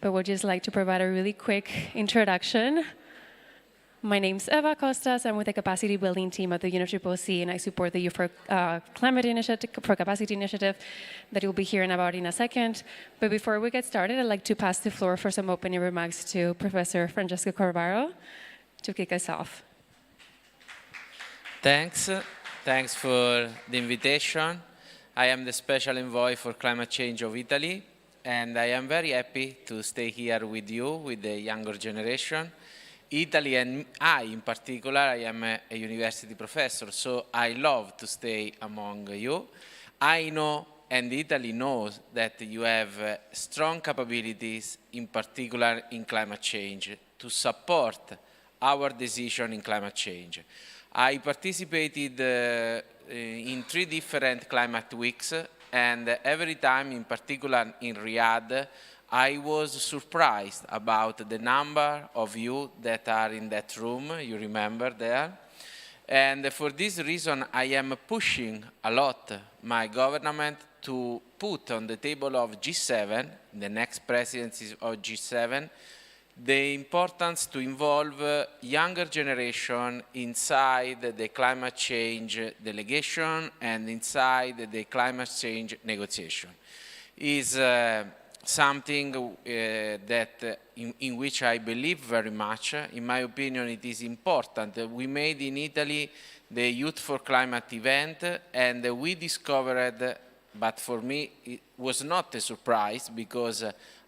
I would just like to provide a really quick introduction. My name's Eva Costas. I'm with the capacity building team at the UNFCCC, and I support the Youth for Climate Initiative, for Capacity Initiative that you'll be hearing about in a second. But before we get started, I'd like to pass the floor for some opening remarks to Professor Francesco Corvaro to kick us off. Thanks. Thanks for the invitation. I am the Special Envoy for Climate Change of Italy, and I am very happy to stay here with you, with the younger generation. Italy and I, in particular, I am a university professor, so I love to stay among you. I know, and Italy knows, that you have strong capabilities, in particular in climate change, to support our decision in climate change. I participated in 3 different climate weeks, and every time, in particular in Riyadh, I was surprised about the number of you that are in that room, you remember there. And for this reason, I am pushing a lot my government to put on the table of G7, the next presidency of G7, the importance to involve younger generation inside the climate change delegation and inside the climate change negotiation. Is something in which I believe very much. In my opinion, it is important. We made in Italy the Youth for Climate event, and we discovered, but for me it was not a surprise because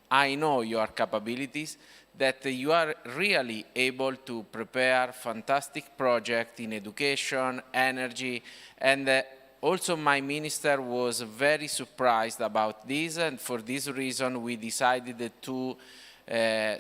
I know your capabilities, that you are really able to prepare fantastic projects in education, energy, and also my minister was very surprised about this, and for this reason we decided to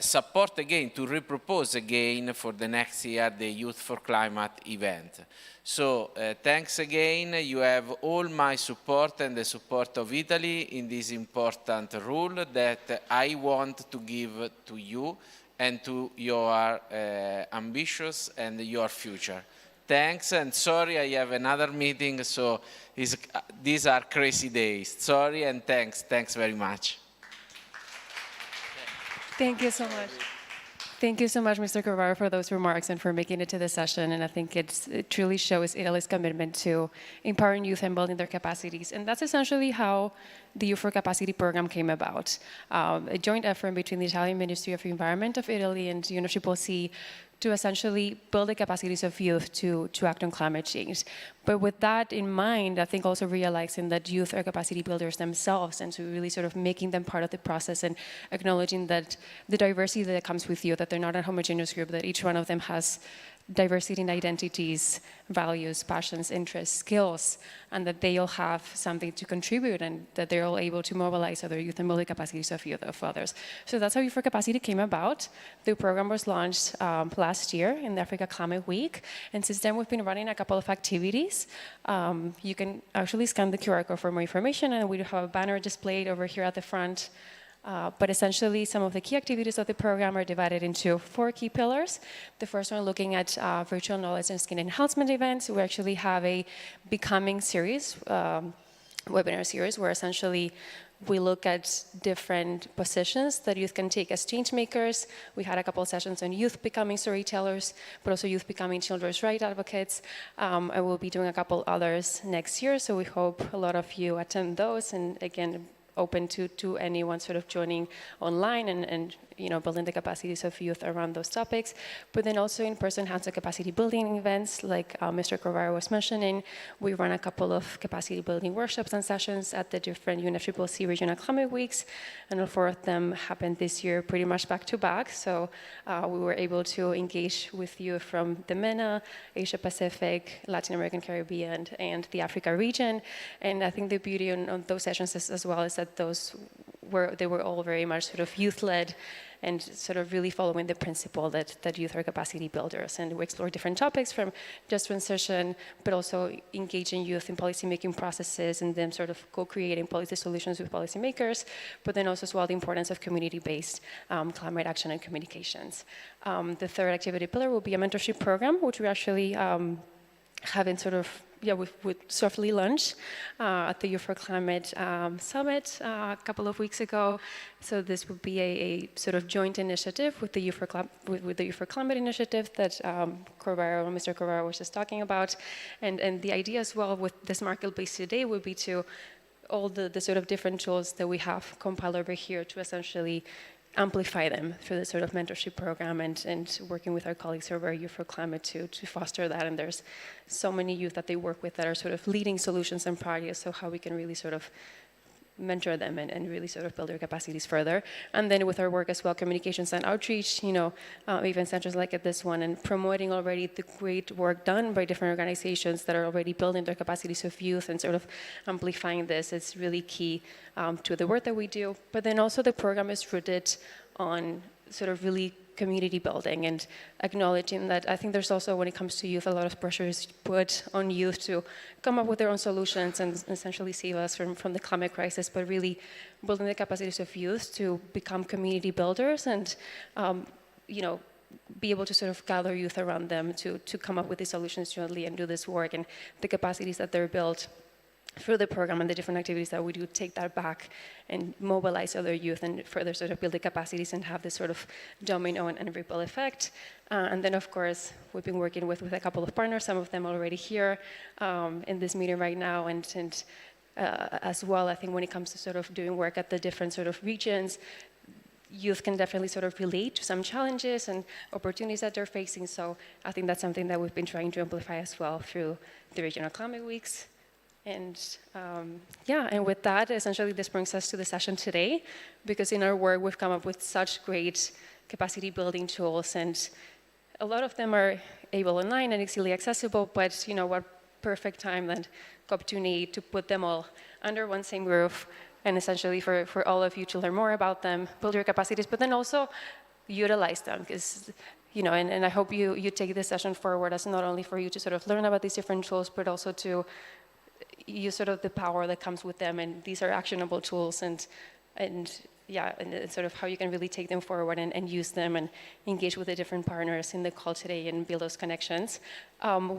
support again, to repropose again for the next year the Youth for Climate event. So thanks again, you have all my support and the support of Italy in this important role that I want to give to you and to your ambitions and your future. Thanks, and sorry I have another meeting, so these are crazy days. Sorry and thanks very much. Thank you so much. Thank you so much, Mr. Corvaro, for those remarks and for making it to the session. And I think it truly shows Italy's commitment to empowering youth and building their capacities. And that's essentially how the Youth for Capacity program came about. A joint effort between the Italian Ministry of Environment of Italy and UNFCCC to essentially build the capacities of youth to act on climate change. But with that in mind, I think also realizing that youth are capacity builders themselves, and so really sort of making them part of the process and acknowledging that the diversity that comes with youth, that they're not a homogeneous group, that each one of them has diversity in identities, values, passions, interests, skills, and that they all have something to contribute and that they're all able to mobilize other youth and build the capacities of youth of others. So that's how Youth for Capacity came about. The program was launched last year in the Africa Climate Week, and since then we've been running a couple of activities. You can actually scan the QR code for more information, and we have a banner displayed over here at the front. But essentially, some of the key activities of the program are divided into 4 key pillars. The first one looking at virtual knowledge and skill enhancement events. We actually have a Becoming series, webinar series, where essentially we look at different positions that youth can take as change makers. We had a couple of sessions on youth becoming storytellers, but also youth becoming children's rights advocates. I will be doing a couple others next year, so we hope a lot of you attend those. And again, open to anyone sort of joining online and building the capacities of youth around those topics. But then also in-person hands-on capacity building events, like Mr. Corvaro was mentioning. We run a couple of capacity building workshops and sessions at the different UNFCCC regional climate weeks, and all 4 of them happened this year pretty much back to back. So we were able to engage with you from the MENA, Asia Pacific, Latin American, Caribbean, and the Africa region. And I think the beauty on those sessions as well is that they were all very much sort of youth-led and sort of really following the principle that youth are capacity builders. And we explore different topics from just transition, but also engaging youth in policy-making processes and then sort of co-creating policy solutions with policymakers, but then also as well the importance of community-based climate action and communications. The third activity pillar will be a mentorship program, which we actually haven't sort of we softly launched at the Youth for Climate Summit a couple of weeks ago. So this would be a sort of joint initiative with the Youth for Climate initiative that Mr. Corvaro was just talking about. And the idea as well with this marketplace today would be to all the sort of different tools that we have compiled over here to essentially amplify them through the sort of mentorship program and working with our colleagues over at Youth for Climate to foster that. And there's so many youth that they work with that are sort of leading solutions and projects, so how we can really sort of mentor them and really sort of build their capacities further. And then with our work as well, communications and outreach, even centers like at this one, and promoting already the great work done by different organizations that are already building their capacities of youth and sort of amplifying this is really key to the work that we do. But then also the program is rooted on sort of really community building and acknowledging that I think there's also, when it comes to youth, a lot of pressure is put on youth to come up with their own solutions and essentially save us from the climate crisis, but really building the capacities of youth to become community builders and, be able to sort of gather youth around them to come up with these solutions jointly and do this work, and the capacities that they're built through the program and the different activities that we do, take that back and mobilize other youth and further sort of build the capacities and have this sort of domino and ripple effect. And then, of course, we've been working with a couple of partners, some of them already here in this meeting right now, and as well, I think when it comes to sort of doing work at the different sort of regions, youth can definitely sort of relate to some challenges and opportunities that they're facing. So I think that's something that we've been trying to amplify as well through the Regional Climate Weeks. And and with that, essentially this brings us to the session today, because in our work we've come up with such great capacity building tools, and a lot of them are able online and easily accessible, but what perfect time than COP28 to put them all under one same roof, and essentially for all of you to learn more about them, build your capacities, but then also utilize them, because and I hope you take this session forward as not only for you to sort of learn about these different tools, but also to use sort of the power that comes with them, and these are actionable tools, and sort of how you can really take them forward and use them and engage with the different partners in the call today and build those connections.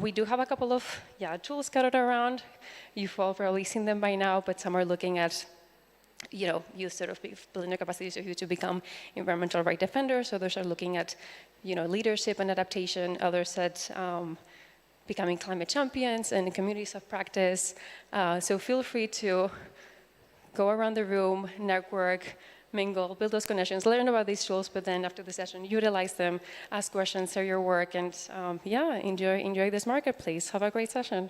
We do have a couple of tools scattered around. You've all probably seen them by now, but some are looking at youth sort of building their capacities of youth to become environmental right defenders. So those are looking at leadership and adaptation. Others at becoming climate champions and communities of practice. So feel free to go around the room, network, mingle, build those connections, learn about these tools, but then after the session, utilize them, ask questions, share your work, and enjoy this marketplace. Have a great session.